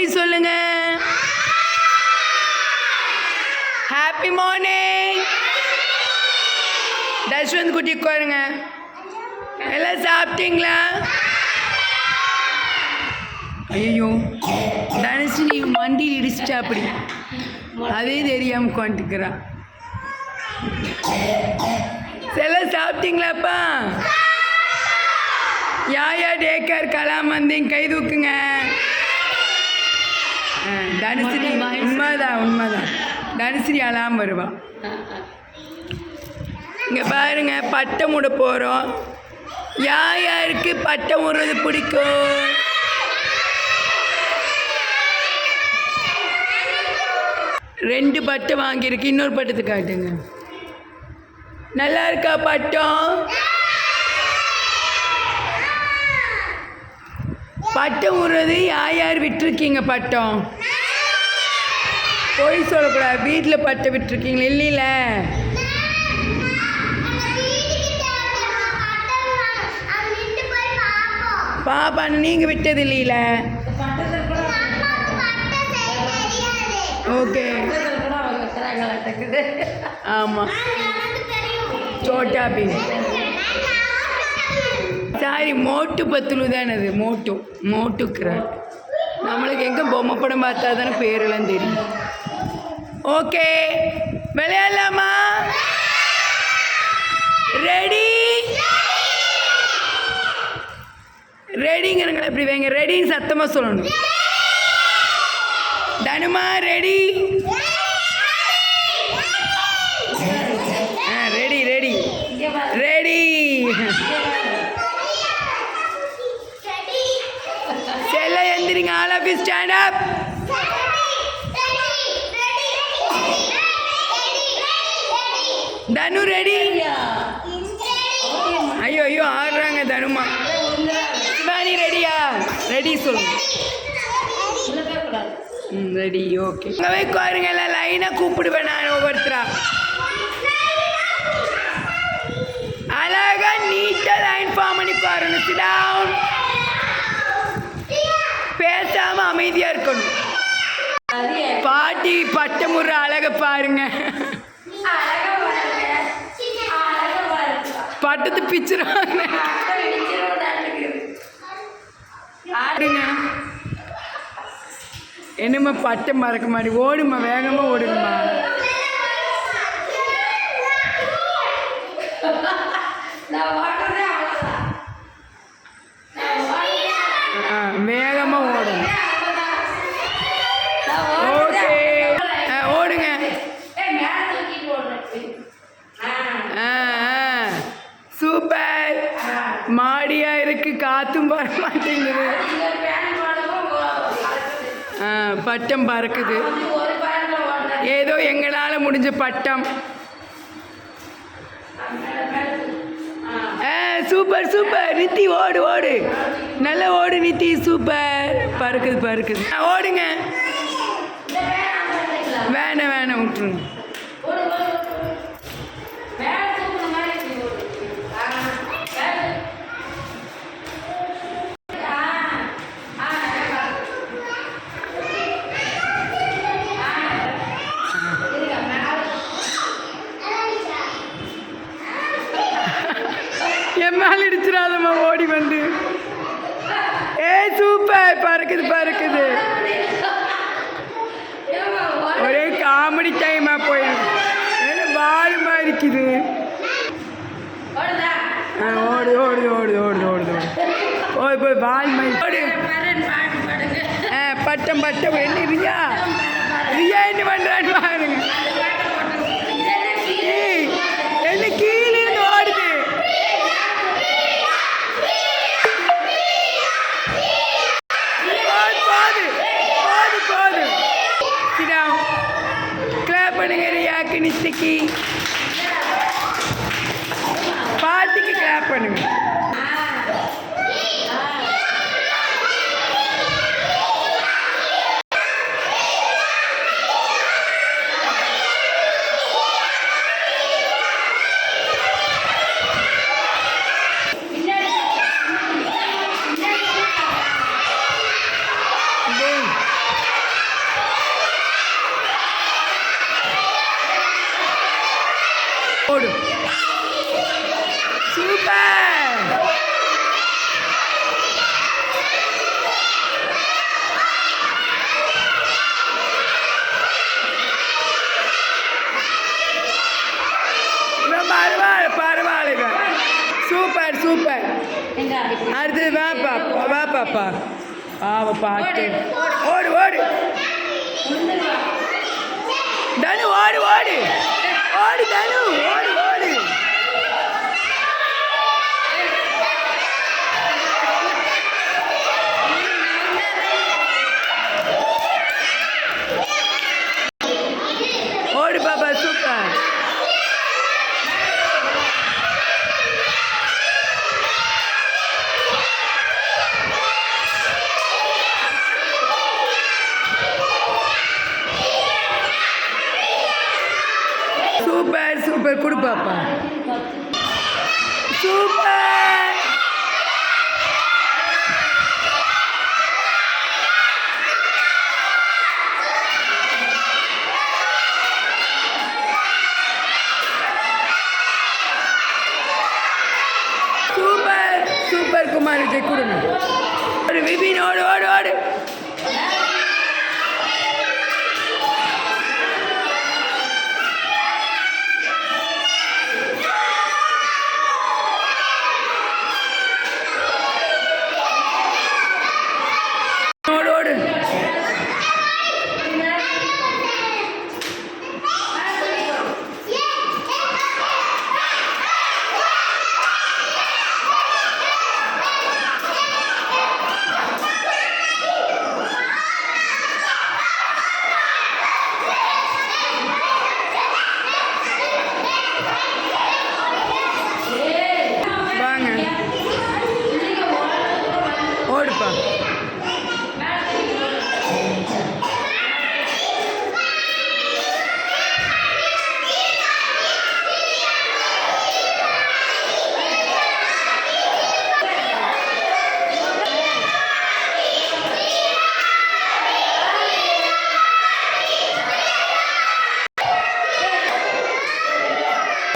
Hi சொல்லுங்க. Happy morning. Dashwanth குட்டி உட்காருங்க. எல்லாம் சாப்பிட்டீங்களா? ஐயோ தனுஷினி வண்டி இடிச்சிட்டா அப்படி அதே தெரியாமல் உட்காந்துக்கிறான். எல்லாம் சாப்பிட்டீங்களாப்பா? யாயா டேக்கர் கலாம் வந்தீங்க கை தூக்குங்க. தனுஸ்ரீ உண்மைதான் தனுஸ்ரீ அலாம் வருவா. இங்கே பாருங்க பட்டம் விட போகிறோம். யாருக்கு பட்டம் விடுறது பிடிக்கும்? ரெண்டு பட்டம் வாங்கியிருக்கு. இன்னொரு பட்டத்தை காட்டுங்க. நல்லா இருக்கா பட்டம்? பட்டம் விடுறது யார் விட்டுருக்கீங்க? பட்டம் போய் சொல்லக்கூடாது. வீட்டில் பட்டம் விட்டுருக்கீங்களா? இல்லைல்ல பாப்பான்னு நீங்கள் விட்டது இல்லையில. ஓகே ஆமாம் சோட்டா பீம். சாரி மோட்டு பத்துலு தானே அது. மோட்டுக்கிறார். நம்மளுக்கு எங்கே பொம்மை படம் பார்த்தா தானே பேரெல்லாம் தெரியும். ஓகே விளையாடலாமா? ரெடிங்கிறங்களா? இப்படி வைங்க. ரெடின்னு சத்தமாக சொல்லணும். தனுமா ரெடி? ரெடி செல்ல எந்திரிங்க. All of you stand up. Dhanu ready? ஐயோ ஆடுறாங்க தனுமா. சிவானி ரெடியா? ரெடி சொல்லுங்க. Ready okay. அங்கே பாருங்க எல்லாம் லைனாக கூப்பிடுவேன் நான் ஒவ்வொருத்தரா. அழகா நீட்டாக லைன் ஃபார்ம் பண்ணி பாருங்க. Sit down. பேசாமல் அமைதியாக இருக்கணும். பாட்டி பட்டமுற அழக பாருங்க. பட்டத்து பிச்சிருவாங்க. என்னம்மா பட்டம் மறக்க மாட்டி ஓடுமா, வேகமாக ஓடுங்கம்மா. வேகமாக ஓடும். ஓகே ஓடுங்க. சூப்பர். மாடியாக இருக்குது, காற்றும் வர மாட்டேங்குது. பட்டம் பறக்குது. ஏதோ எங்களால் முடிஞ்ச பட்டம். Super super. நித்தி ஓடு நல்லா ஓடு நித்தி. சூப்பர். பறக்குது. ஓடுங்க. வேணாம் விட்டுருங்க. என் மேலே இடிச்சிடாதம்மா ஓடி வந்து. சூப்பர். பறக்குது. ஒரே காமெடி டைமாக போயிருக்கு. ஏன்னா பாலுமா இருக்குது. ஓடு போய் பால் மாதிரி ஓடு. பட்டம் என்ன ரியா என்ன பண்ணுறான்னு பாருங்க. என்ன கீழே ஓடுது. கிளாப் பண்ணுங்க ரியாக்கு, நித்திக்கு, பாட்டிக்கு கிளாப் பண்ணுங்க. ஓடு சூப்பர். பரவாயில்ல சூப்பர் சூப்பர். அடுத்தது வா பாப்பா பாட்டு ஓடு ஓடு தனு ஓடு ஓடு ஓடு தனு ஓடு ஓடு. ஓடு பாப்பா சூப்பர். சூப்பர் சூப்பர் கொடு பாப்பா super. Super super Kumar Vijay கொடுங்க. ஒரு விபின் ஓடு ஓடு ஓடு. ஓடுப்பா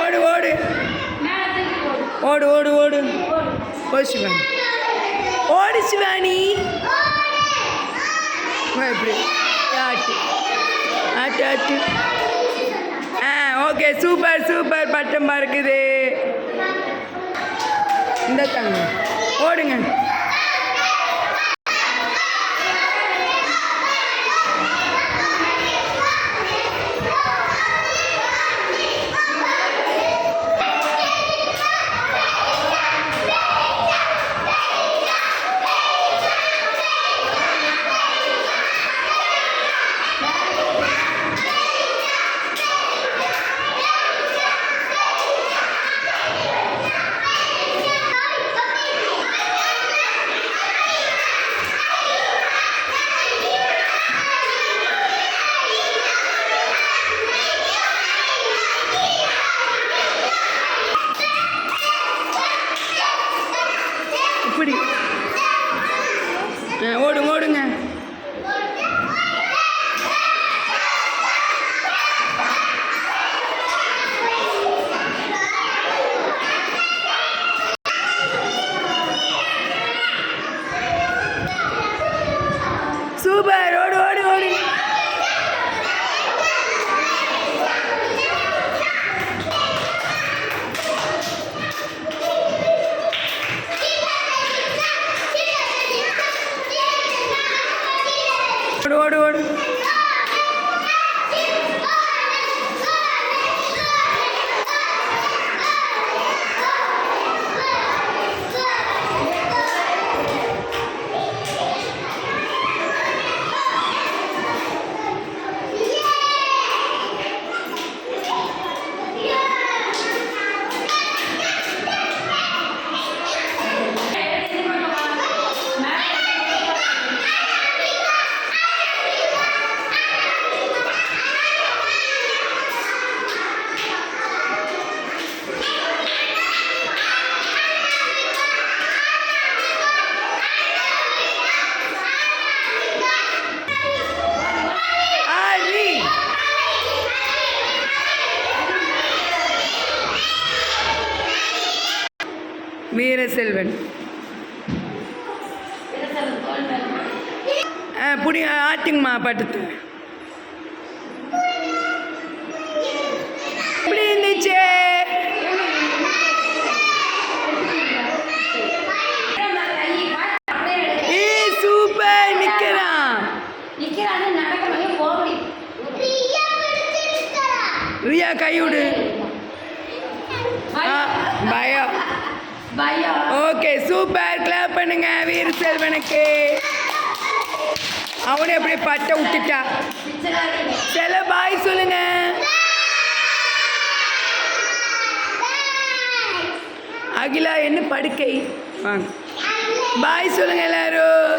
ஓடு ஓடு ஓடு ஓடு ஓடு. ஓ சிவானி ஓடு சிவானி. இப்படி ஆட்டு ஆட்டு ஆட்டு. Okay super super. பட்டம் பறக்குது. இந்த தாங்க ஓடுங்க. இப்படி ஓடுங்க ஓடுங்க. சூப்பர் ஓடு ஓடு ஓடு. ஓடு ஓடு வீரசெல்வன். புடி ஆத்திங்கம்மா பட்டத்து இப்படி இருந்துச்சு. சூப்பர். நிக்கிறான். ரியா கைவிடு. பயம். Okay super. கிளாப் பண்ணுங்க வீரசெல்வனுக்கு. அவனை அப்படியே பட்டை விட்டுட்டா. சில பாய் சொல்லுங்க. அகிலா என்ன படுக்கை வாங்க பாய் சொல்லுங்க எல்லாரும்.